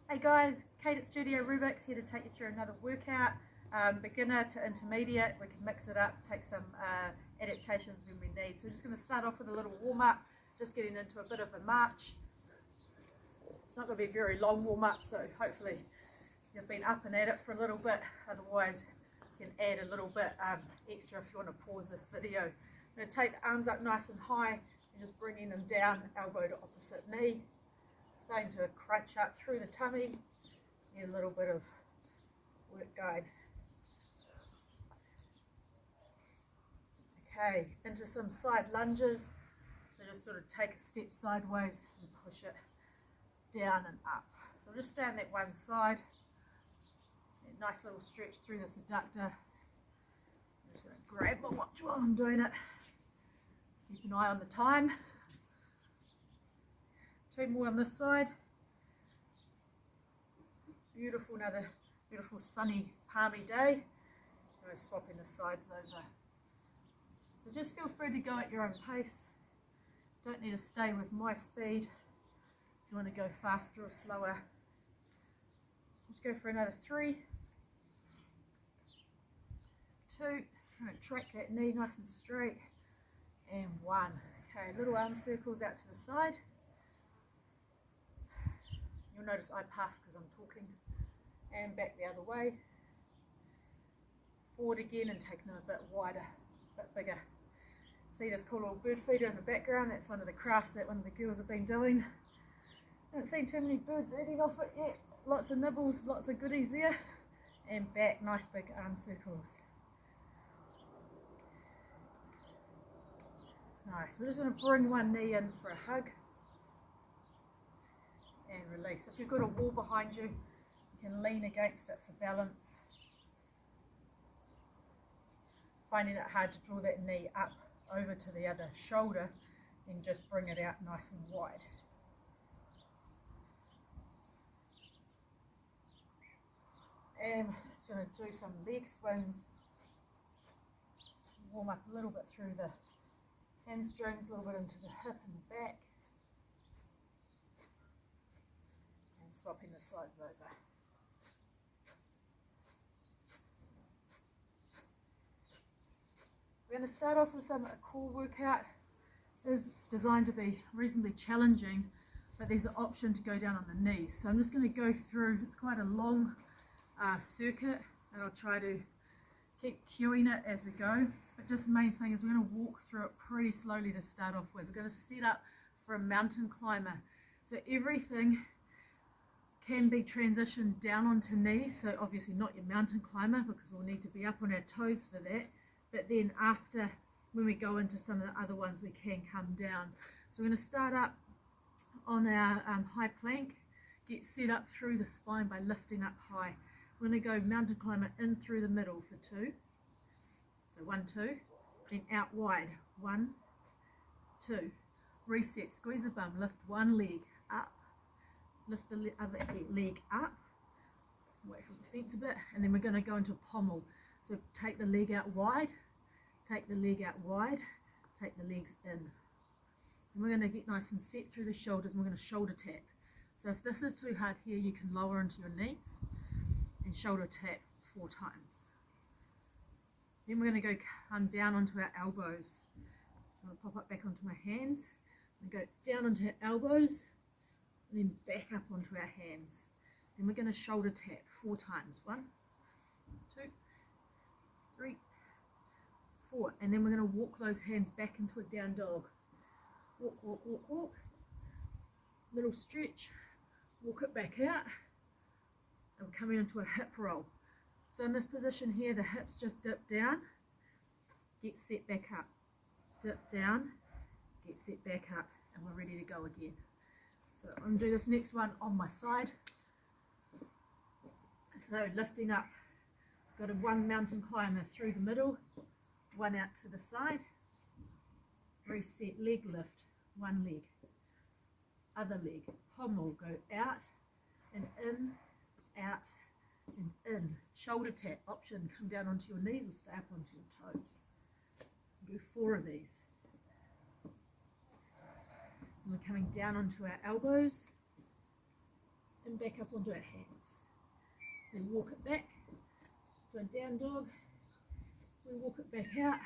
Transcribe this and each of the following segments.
Hey guys, Kate at Studio Rubix here to take you through another workout. Beginner to intermediate, we can mix it up, take some adaptations when we need. So we're just going to start off with a little warm up, just getting into a bit of a march. It's not going to be a very long warm up, so hopefully you've been up and at it for a little bit. Otherwise you can add a little bit extra if you want to pause this video. I'm going to take the arms up nice and high and just bringing them down, elbow to opposite knee. Starting to crunch up through the tummy. Get a little bit of work going. Okay, into some side lunges. So just sort of take a step sideways and push it down and up. So just stay on that one side. A nice little stretch through this adductor. I'm just going to grab my watch while I'm doing it. Keep an eye on the time. Two more on this side. Beautiful, another beautiful sunny palmy day. We're swapping the sides over. So just feel free to go at your own pace. Don't need to stay with my speed. If you want to go faster or slower, just go for another 3, 2, trying to track that knee nice and straight, and 1. Okay, little arm circles out to the side. You'll notice I puff because I'm talking, and back the other way, forward again and taking them a bit wider, a bit bigger. See this cool little bird feeder in the background? That's one of the crafts that one of the girls have been doing. Haven't seen too many birds eating off it yet. Lots of nibbles, lots of goodies there. And back, nice big arm circles. Nice, we're just going to bring one knee in for a hug. And release. If you've got a wall behind you, you can lean against it for balance. Finding it hard to draw that knee up over to the other shoulder and just bring it out nice and wide. And just going to do some leg swings. Warm up a little bit through the hamstrings, a little bit into the hip and the back. Swapping the sides over. We're going to start off with a core workout. It is designed to be reasonably challenging, but there's an option to go down on the knees. So I'm just going to go through, it's quite a long circuit, and I'll try to keep cueing it as we go. But just the main thing is we're going to walk through it pretty slowly to start off with. We're going to set up for a mountain climber. So everything can be transitioned down onto knees, so obviously not your mountain climber because we'll need to be up on our toes for that, but then after, when we go into some of the other ones, we can come down. So we're going to start up on our high plank, get set up through the spine by lifting up high. We're going to go mountain climber in through the middle for 2, so 1, 2, then out wide, 1, 2, reset, squeeze the bum, lift one leg up, lift the other leg up, away from the fence a bit, and then we're going to go into a pommel. So take the leg out wide, take the leg out wide, take the legs in. And we're going to get nice and set through the shoulders, and we're going to shoulder tap. So if this is too hard here, you can lower into your knees and shoulder tap 4 times. Then we're going to come down onto our elbows. So I'm going to pop up back onto my hands, and go down onto our elbows, and then back up onto our hands. Then we're going to shoulder tap 4 times. 1, 2, 3, 4. And then we're going to walk those hands back into a down dog. Walk, walk, walk, walk. Little stretch. Walk it back out. And we're coming into a hip roll. So in this position here, the hips just dip down. Get set back up. Dip down. Get set back up. And we're ready to go again. So I'm going to do this next one on my side. So lifting up, got a 1 mountain climber through the middle, 1 out to the side, reset, leg lift, 1 leg, other leg, pommel, go out and in, out and in, shoulder tap option, come down onto your knees or stay up onto your toes. Do 4 of these. And we're coming down onto our elbows, and back up onto our hands. Then walk it back to a down dog. We walk it back out.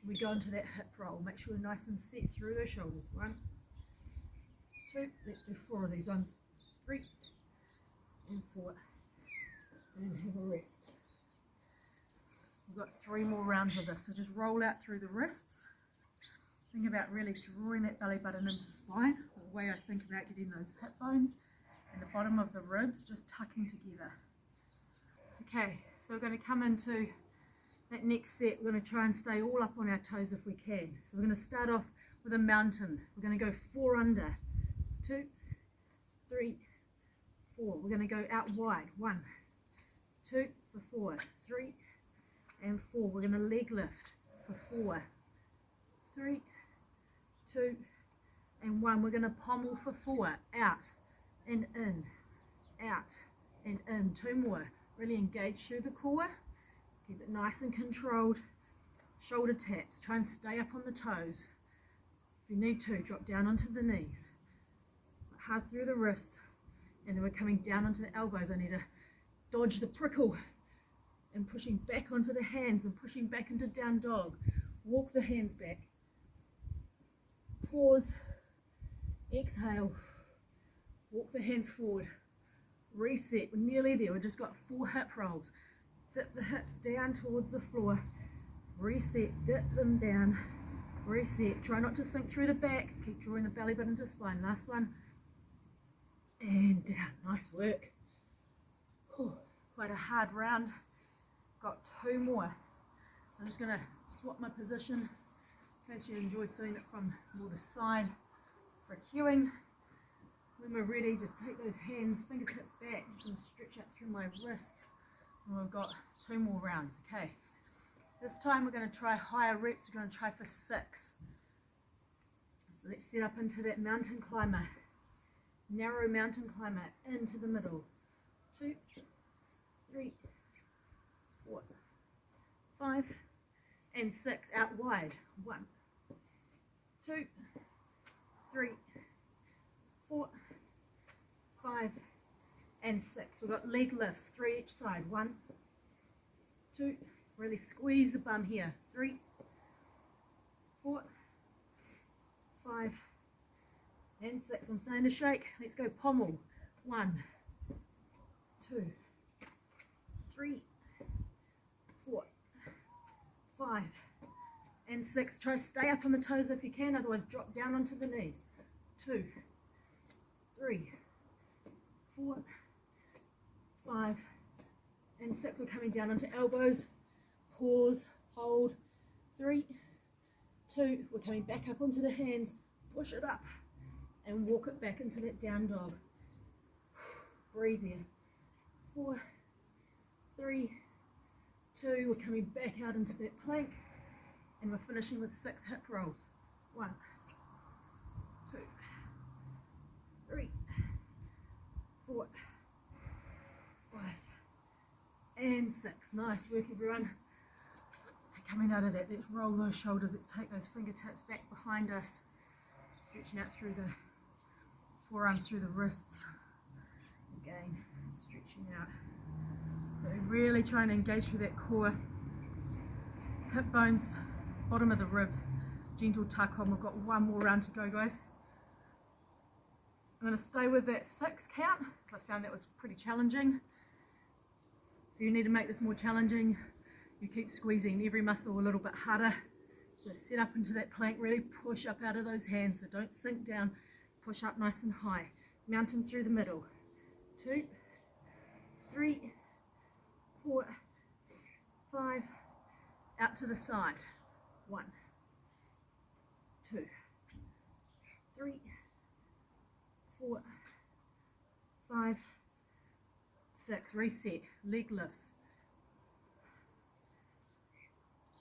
We go into that hip roll. Make sure we're nice and set through those shoulders. 1, 2, let's do 4 of these ones. 3 and 4. And have a rest. We've got 3 more rounds of this. So just roll out through the wrists. Think about really drawing that belly button into spine. The way I think about getting those hip bones and the bottom of the ribs just tucking together. Okay, so we're going to come into that next set. We're going to try and stay all up on our toes if we can. So we're going to start off with a mountain. We're going to go 4 under. 2, 3, 4. We're going to go out wide. 1, 2 for 4. 3 and 4. We're going to leg lift for 4. 3, 2 and 1. We're going to pommel for 4. Out and in. Out and in. 2 more. Really engage through the core. Keep it nice and controlled. Shoulder taps. Try and stay up on the toes. If you need to, drop down onto the knees. Hard through the wrists. And then we're coming down onto the elbows. I need to dodge the prickle. And pushing back onto the hands and pushing back into down dog. Walk the hands back. Pause. Exhale. Walk the hands forward. Reset. We're nearly there. We've just got 4 hip rolls. Dip the hips down towards the floor. Reset. Dip them down. Reset. Try not to sink through the back. Keep drawing the belly button to spine. Last one. And down. Nice work. Whew. Quite a hard round. Got 2 more. So I'm just going to swap my position in case you enjoy seeing it from more the side for cueing. When we're ready, just take those hands, fingertips back. I'm just going to stretch out through my wrists. And we've got 2 more rounds. Okay. This time we're going to try higher reps. We're going to try for 6. So let's set up into that mountain climber. Narrow mountain climber into the middle. 2, 3, 4, 5 and 6. Out wide. 1, 2, 3, 4, 5 and 6. We've got leg lifts, 3 each side. 1, 2, really squeeze the bum here. 3, 4, 5 and 6. I'm starting to shake. Let's go pommel. 1, 2, 3, 4, 5 and 6. Try to stay up on the toes if you can, otherwise drop down onto the knees. 2, 3, 4, 5 and 6. We're coming down onto elbows. Pause, hold. 3, 2. We're coming back up onto the hands. Push it up and walk it back into that down dog. Breathe in. 4, 3, 2. We're coming back out into that plank, and we're finishing with 6 hip rolls. 1, 2, 3, 4, 5 and 6. Nice work, everyone. Coming out of that, let's roll those shoulders. Let's take those fingertips back behind us, stretching out through the forearms, through the wrists. Again, stretching out. So really trying to engage through that core. Hip bones, bottom of the ribs, gentle tuck on. We've got 1 more round to go, guys. I'm going to stay with that 6 count because I found that was pretty challenging. If you need to make this more challenging, you keep squeezing every muscle a little bit harder. So set up into that plank, really push up out of those hands. So don't sink down, push up nice and high. Mountains through the middle. 2, 3, 4, 5, out to the side. 1, 2, 3, 4, 5, 6. Reset. Leg lifts.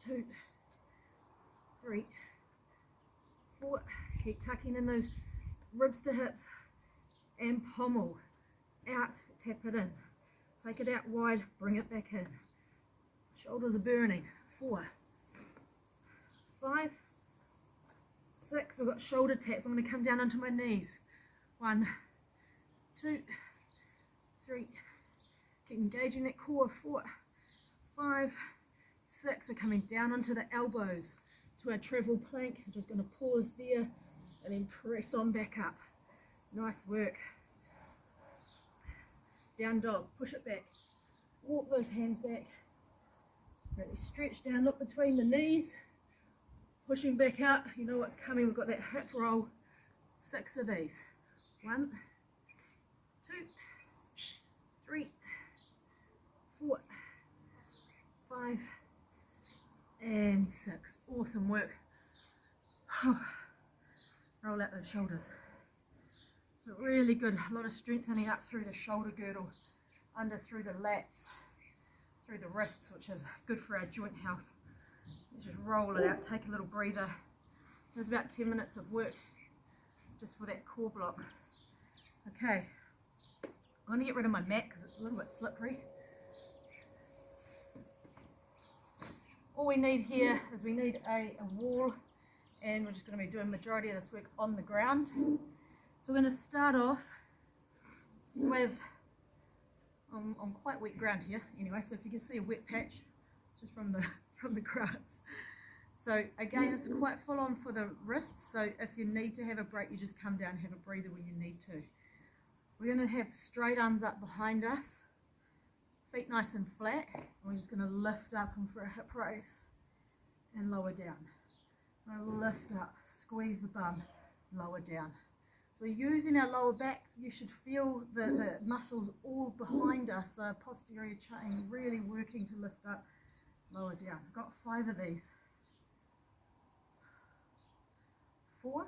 2, 3, 4. Keep tucking in those ribs to hips and pommel. Out, tap it in. Take it out wide, bring it back in. Shoulders are burning. 4, 5, 6. We've got shoulder taps. I'm going to come down onto my knees. 1, 2, 3, keep engaging that core, 4, 5, 6, we're coming down onto the elbows to our travel plank. I'm just going to pause there and then press on back up. Nice work. Down dog, push it back, walk those hands back, really stretch down, look between the knees, pushing back up, you know what's coming, we've got that hip roll, 6 of these, 1, 2, 3, 4, 5, and 6, awesome work. Roll out those shoulders. Really good, a lot of strengthening up through the shoulder girdle, under through the lats, through the wrists, which is good for our joint health. Let's just roll it out, take a little breather. There's about 10 minutes of work just for that core block. Okay, I'm going to get rid of my mat because it's a little bit slippery. All we need here is we need a wall, and we're just going to be doing majority of this work on the ground. So we're going to start off with, on quite wet ground here anyway, so if you can see a wet patch, it's just from the grass. So again, it's quite full on for the wrists, so if you need to have a break, you just come down and have a breather when you need to. We're going to have straight arms up behind us, feet nice and flat, and we're just going to lift up and for a hip raise and lower down. We're going to lift up, squeeze the bum, lower down. So we're using our lower back. You should feel the muscles all behind us, posterior chain really working to lift up, lower down. I've got 5 of these. 4.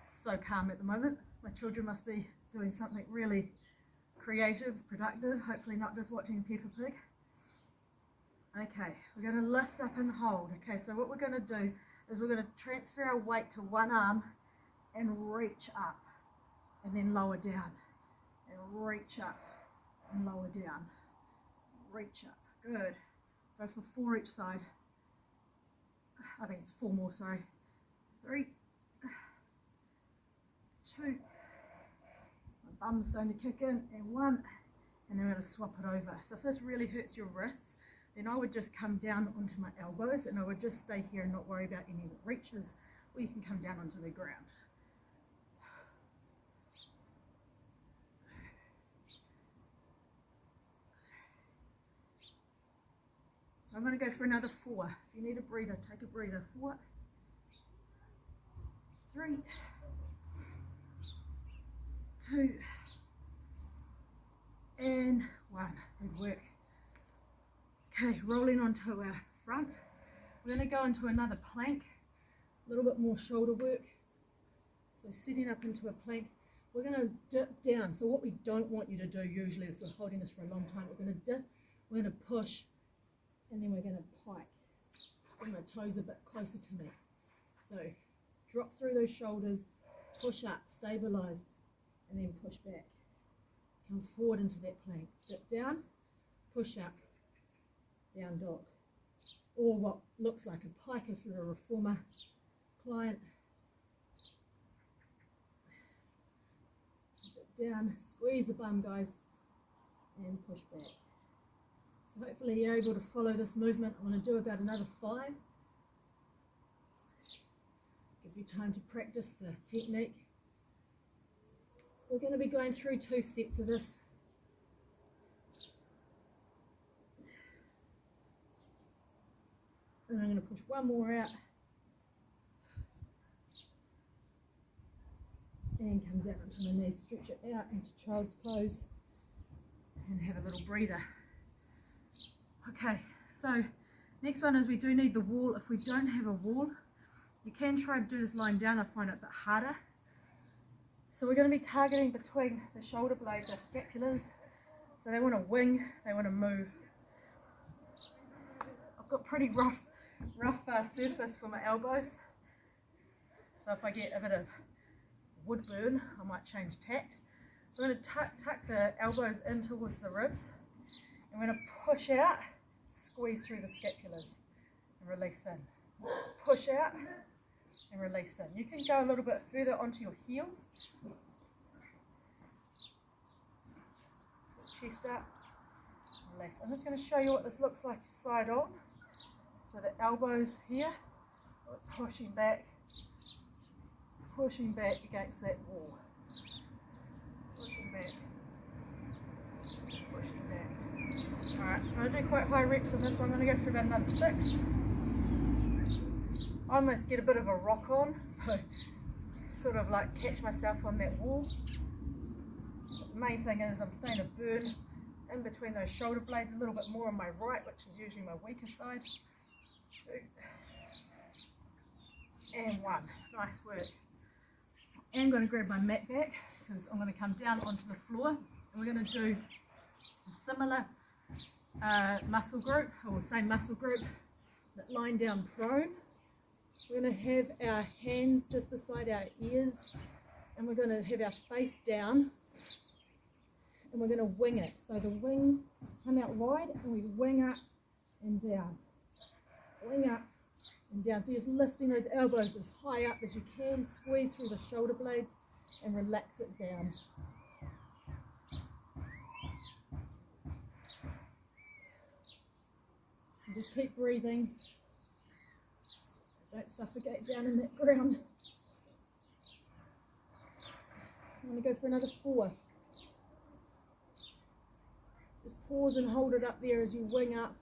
So calm at the moment. My children must be doing something really creative, productive, hopefully not just watching Peppa Pig. Okay, we're going to lift up and hold. Okay, so what we're going to do is we're going to transfer our weight to one arm and reach up and then lower down and reach up and lower down, reach up. Good. Go for 4 each side. I think it's 4 more, sorry. 3, 2, my bum's starting to kick in, and 1, and then we're going to swap it over. So if this really hurts your wrists, then I would just come down onto my elbows and I would just stay here and not worry about any of the reaches, or you can come down onto the ground. So I'm going to go for another 4. If you need a breather, take a breather. 4, 3, 2, and 1. Good work. Okay, rolling onto our front. We're going to go into another plank, a little bit more shoulder work. So setting up into a plank, we're going to dip down. So what we don't want you to do usually if we're holding this for a long time, we're going to dip, we're going to push, and then we're going to pike. Bring my toes a bit closer to me. So drop through those shoulders, push up, stabilize, and then push back. Come forward into that plank. Dip down, push up, down dog. Or what looks like a pike if you're a reformer client. Dip down, squeeze the bum, guys, and push back. So hopefully you're able to follow this movement. I'm going to do about another 5. Give you time to practice the technique. We're going to be going through 2 sets of this. And I'm going to push 1 more out. And come down onto my knees, stretch it out into child's pose. And have a little breather. Okay, so next one is we do need the wall. If we don't have a wall, you can try to do this lying down. I find it a bit harder. So we're going to be targeting between the shoulder blades, our scapulars. So they want to wing, they want to move. I've got pretty rough surface for my elbows. So if I get a bit of wood burn, I might change tact. So I'm going to tuck the elbows in towards the ribs. And we're going to push out, squeeze through the scapulars, and release in. Push out, and release in. You can go a little bit further onto your heels. chest up, relax. I'm just going to show you what this looks like side on. So the elbows here, pushing back against that wall, pushing back. Alright, I'm going to do quite high reps on this one. I'm going to go for about another 6. I almost get a bit of a rock on, so sort of like catch myself on that wall. But the main thing is I'm starting to burn in between those shoulder blades a little bit more on my right, which is usually my weaker side. 2 and 1. Nice work. I'm going to grab my mat back because I'm going to come down onto the floor and we're going to do a similar muscle group, or same muscle group, but lying down prone. We're going to have our hands just beside our ears and we're going to have our face down and we're going to wing it. So the wings come out wide and we wing up and down. Wing up and down. So you're just lifting those elbows as high up as you can, squeeze through the shoulder blades and relax it down. And just keep breathing. Don't suffocate down in that ground. I'm going to go for another 4. Just pause and hold it up there as you wing up.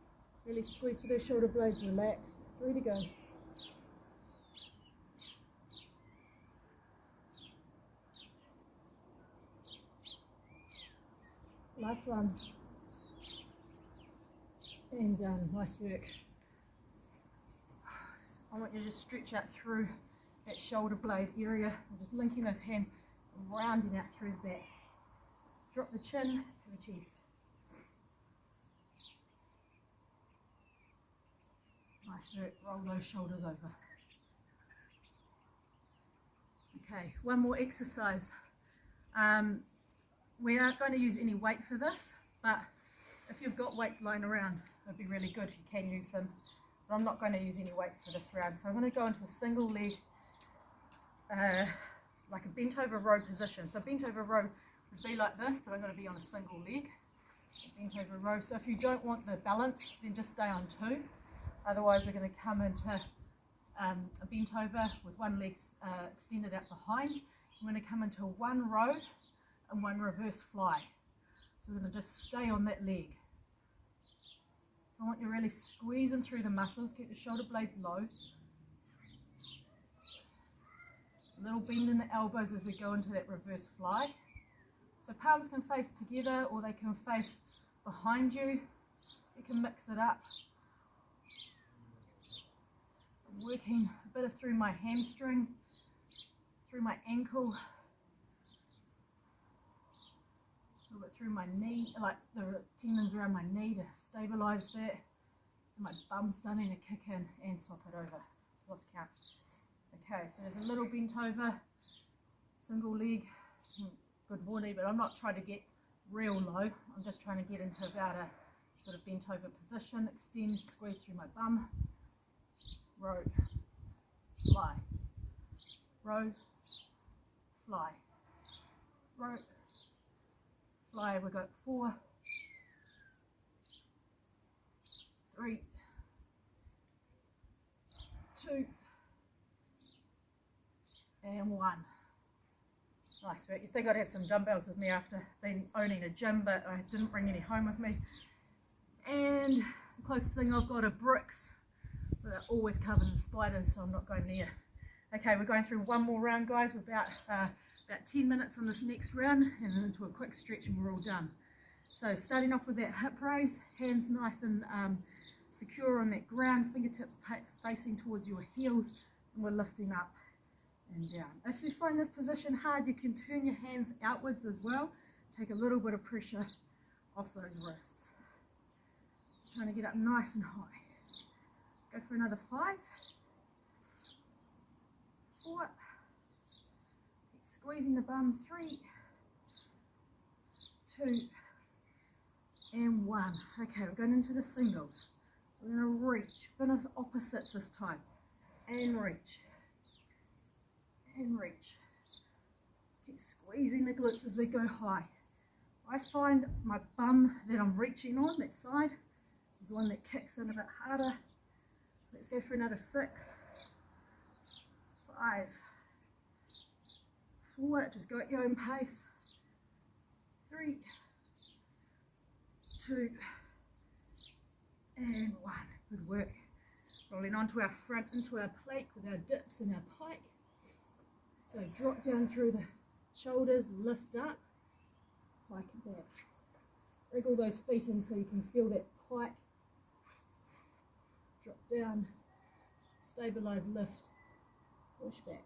Really squeeze through those shoulder blades, relax. 3 to go. Last one. And done. Nice work. I want you to just stretch out through that shoulder blade area. I'm just linking those hands, rounding out through the back. Drop the chin to the chest. Nice work. Roll those shoulders over. Okay, one more exercise. We aren't going to use any weight for this, but if you've got weights lying around, it'd be really good. You can use them. But I'm not going to use any weights for this round. So I'm going to go into a single leg, like a bent over row position. So bent over row would be like this, but I'm going to be on a single leg. Bent over row. So if you don't want the balance, then just stay on 2. Otherwise we're going to come into a bent over with one leg extended out behind. I'm going to come into 1 row and 1 reverse fly. So we're going to just stay on that leg. I want you really squeezing through the muscles, keep the shoulder blades low. A little bend in the elbows as we go into that reverse fly. So palms can face together or they can face behind you. You can mix it up. I'm working a bit through my hamstring, through my ankle, a little bit through my knee, like the tendons around my knee to stabilise that. And my bum's starting to kick in and swap it over. Lost count. Okay, so there's a little bent over, single leg. Good morning, but I'm not trying to get real low. I'm just trying to get into about a sort of bent over position. Extend, squeeze through my bum. Row, fly, row, fly, row, fly. We've got 4, 3, 2, and 1. Nice work. You'd think I'd have some dumbbells with me after being owning a gym, but I didn't bring any home with me. And the closest thing I've got are bricks. But they're always covered in spiders, so I'm not going near. Okay, we're going through one more round, guys. We're about 10 minutes on this next round, and then into a quick stretch, and we're all done. So starting off with that hip raise, hands nice and secure on that ground, fingertips facing towards your heels, and we're lifting up and down. If you find this position hard, you can turn your hands outwards as well. Take a little bit of pressure off those wrists. Trying to get up nice and high. Go for another 5, 4, keep squeezing the bum, 3, 2, and 1. Okay, we're going into the singles. We're going to reach, finish opposites this time, and reach, and reach. Keep squeezing the glutes as we go high. I find my bum that I'm reaching on, that side, is the one that kicks in a bit harder. Let's go for another 6, 5, 4, just go at your own pace. 3, 2, and 1. Good work. Rolling onto our front, into our plate with our dips and our pike. So drop down through the shoulders, lift up, pike it back. Wriggle those feet in so you can feel that pike. Drop down, stabilize, lift, push back.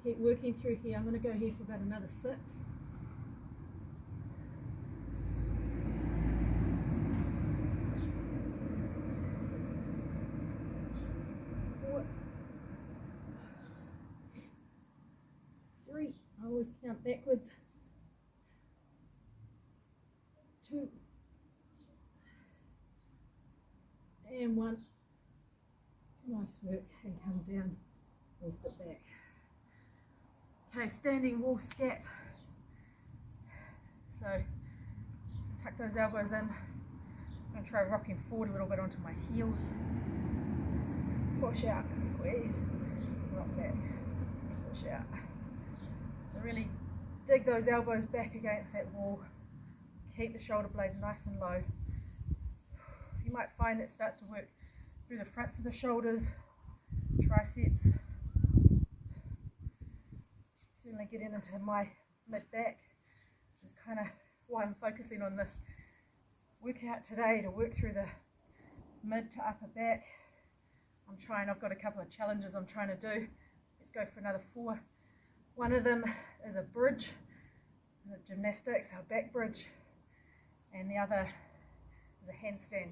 Keep working through here. I'm going to go here for about another 6. 4, 3. I always count backwards. 2, and 1. Nice work, and come down, rest it back. Okay, standing wall scap. So tuck those elbows in. I'm going to try rocking forward a little bit onto my heels. Push out, squeeze, rock back, push out. So really dig those elbows back against that wall. Keep the shoulder blades nice and low. You might find it starts to work through the fronts of the shoulders, triceps. Certainly getting into my mid-back, which is kind of why I'm focusing on this workout today, to work through the mid to upper back. I've got a couple of challenges I'm trying to do. Let's go for another 4. One of them is a bridge, gymnastics, our back bridge, and the other is a handstand.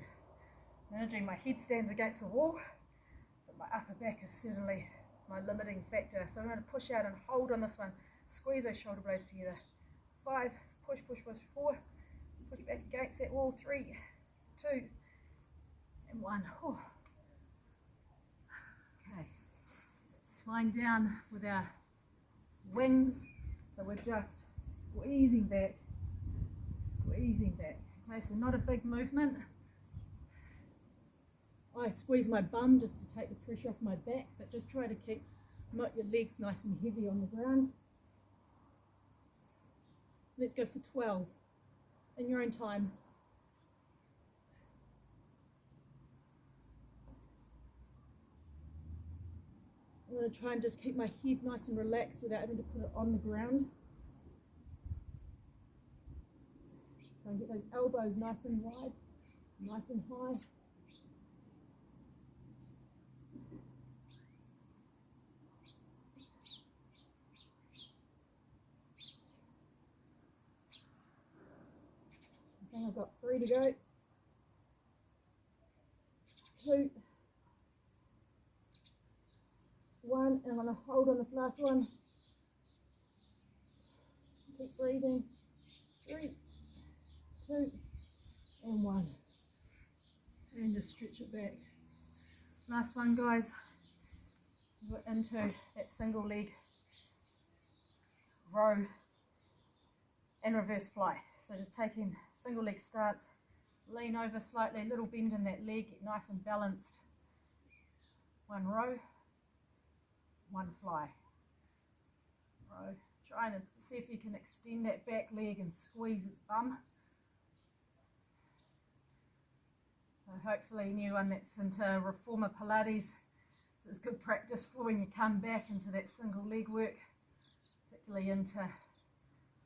Managing my headstands against the wall, but my upper back is certainly my limiting factor. So I'm going to push out and hold on this one. Squeeze those shoulder blades together. 5, push, push, push. 4, push back against that wall. 3, 2, and 1. Oh. Okay. Lying down with our wings. So we're just squeezing back, squeezing back. Okay, so not a big movement. I squeeze my bum just to take the pressure off my back, but just try to keep not your legs nice and heavy on the ground. Let's go for 12 in your own time. I'm going to try and just keep my head nice and relaxed without having to put it on the ground. So get those elbows nice and wide, nice and high. Okay, I've got 3 to go. 2, 1, and I'm going to hold on this last one. Keep breathing. 3, 2, and 1. And just stretch it back. Last one, guys. We're into that single leg row and reverse fly. So just taking single leg stance, lean over slightly, little bend in that leg, get nice and balanced. 1 row, 1 fly. Row. Try and see if you can extend that back leg and squeeze its bum. So hopefully anyone that's into reformer Pilates, this is good practice for when you come back into that single leg work, particularly into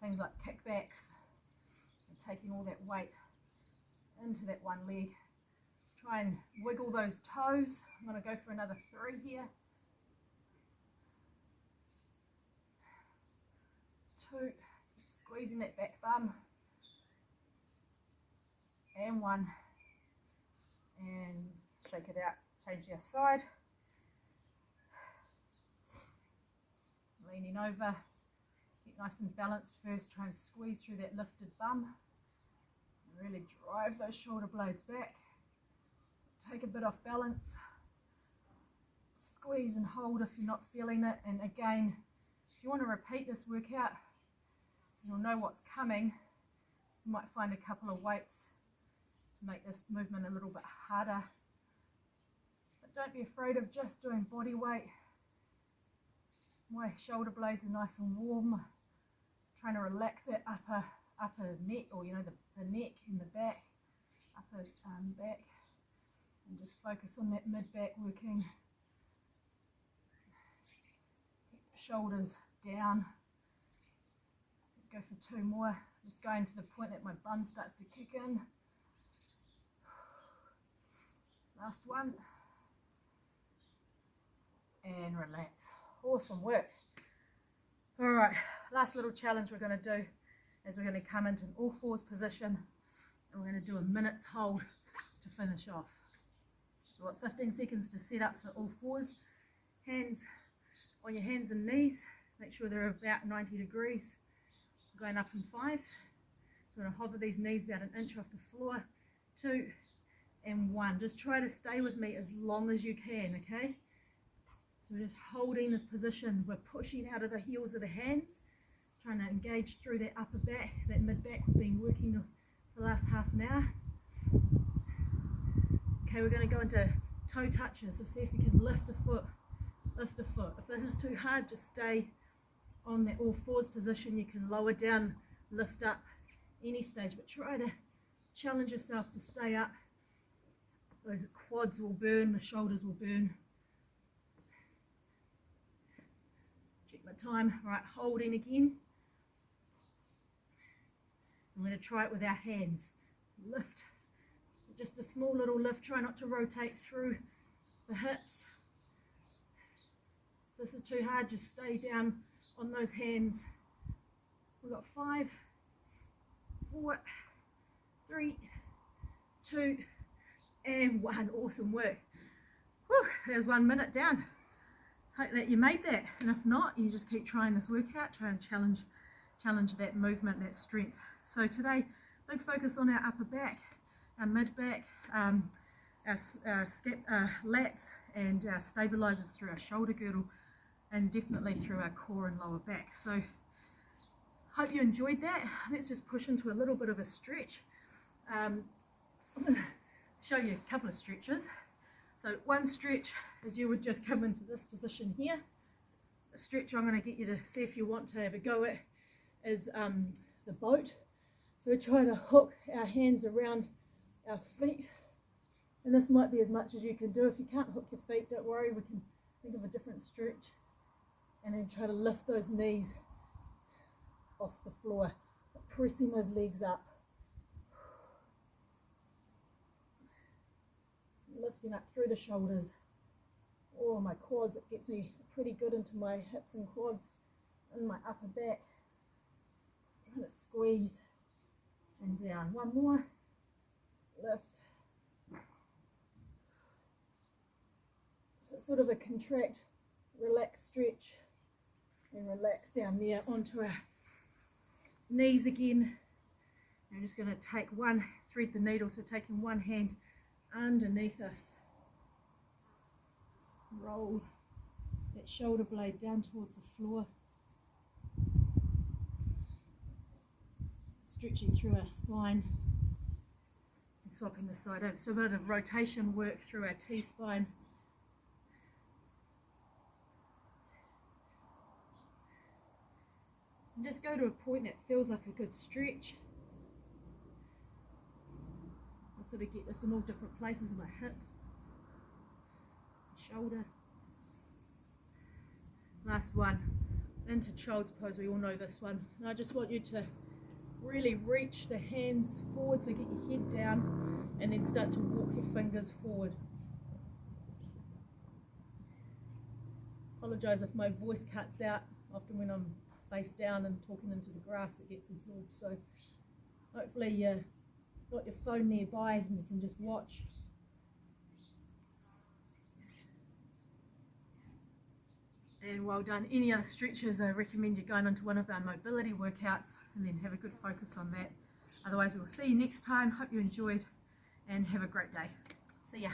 things like kickbacks, and taking all that weight into that one leg. Try and wiggle those toes. I'm going to go for another 3 here. 2, keep squeezing that back bum. And 1. And shake it out, change your side. Leaning over, get nice and balanced first, try and squeeze through that lifted bum. Really drive those shoulder blades back. take a bit off balance. Squeeze and hold if you're not feeling it. And again, if you want to repeat this workout, you'll know what's coming. You might find a couple of weights to make this movement a little bit harder. But don't be afraid of just doing body weight. My shoulder blades are nice and warm. Trying to relax that upper neck, or the neck and the back, upper back, and just focus on that mid-back working. Keep the shoulders down. Let's go for 2 more. Just going to the point that my bum starts to kick in. Last one. And relax. Awesome work. All right, last little challenge we're going to do is we're going to come into an all fours position, and we're going to do a minute's hold to finish off. So we've got 15 seconds to set up for all fours. Hands on your hands and knees. Make sure they're about 90 degrees. Going up in 5. So we're going to hover these knees about 1 inch off the floor. 2 and 1. Just try to stay with me as long as you can, okay? So we're just holding this position. We're pushing out of the heels of the hands, trying to engage through that upper back, that mid back we've been working for the last half an hour. Okay, we're going to go into toe touches. So see if you can lift a foot, lift a foot. If this is too hard, just stay on that all fours position. You can lower down, lift up any stage, but try to challenge yourself to stay up. Those quads will burn, the shoulders will burn. My time. All right, holding again. I'm going to try it with our hands. Lift, just a small little lift. Try not to rotate through the hips. If this is too hard, just stay down on those hands. We've got 5, 4, 3, 2, and 1. Awesome work. Whew, there's 1 minute down. Hope that you made that, and if not, you just keep trying this workout. Try and challenge that movement, that strength. So today, big focus on our upper back, our mid back, our lats, and our stabilizers through our shoulder girdle, and definitely through our core and lower back. So hope you enjoyed that. Let's just push into a little bit of a stretch. I'm going to show you a couple of stretches. So one stretch is you would just come into this position here. A stretch I'm going to get you to see if you want to have a go at is the boat. So we try to hook our hands around our feet, and this might be as much as you can do. If you can't hook your feet, don't worry, we can think of a different stretch, and then try to lift those knees off the floor, pressing those legs up. Lifting up through the shoulders. Oh, my quads, it gets me pretty good into my hips and quads and my upper back. Trying to squeeze and down. 1 more. Lift. So it's sort of a contract, relax, stretch, and relax down there onto our knees again. I'm just going to take thread the needle, so taking one hand underneath us, roll that shoulder blade down towards the floor, stretching through our spine and swapping the side over. So a bit of rotation work through our T-spine. And just go to a point that feels like a good stretch. Sort of get this in all different places of my hip, shoulder. Last one, into child's pose. We all know this one. And I just want you to really reach the hands forward, so get your head down and then start to walk your fingers forward. Apologise if my voice cuts out. Often when I'm face down and talking into the grass, it gets absorbed. So hopefully you got your phone nearby and you can just watch. And well done. Any other stretches, I recommend you going into one of our mobility workouts and then have a good focus on that. Otherwise, we will see you next time. Hope you enjoyed and have a great day. See ya.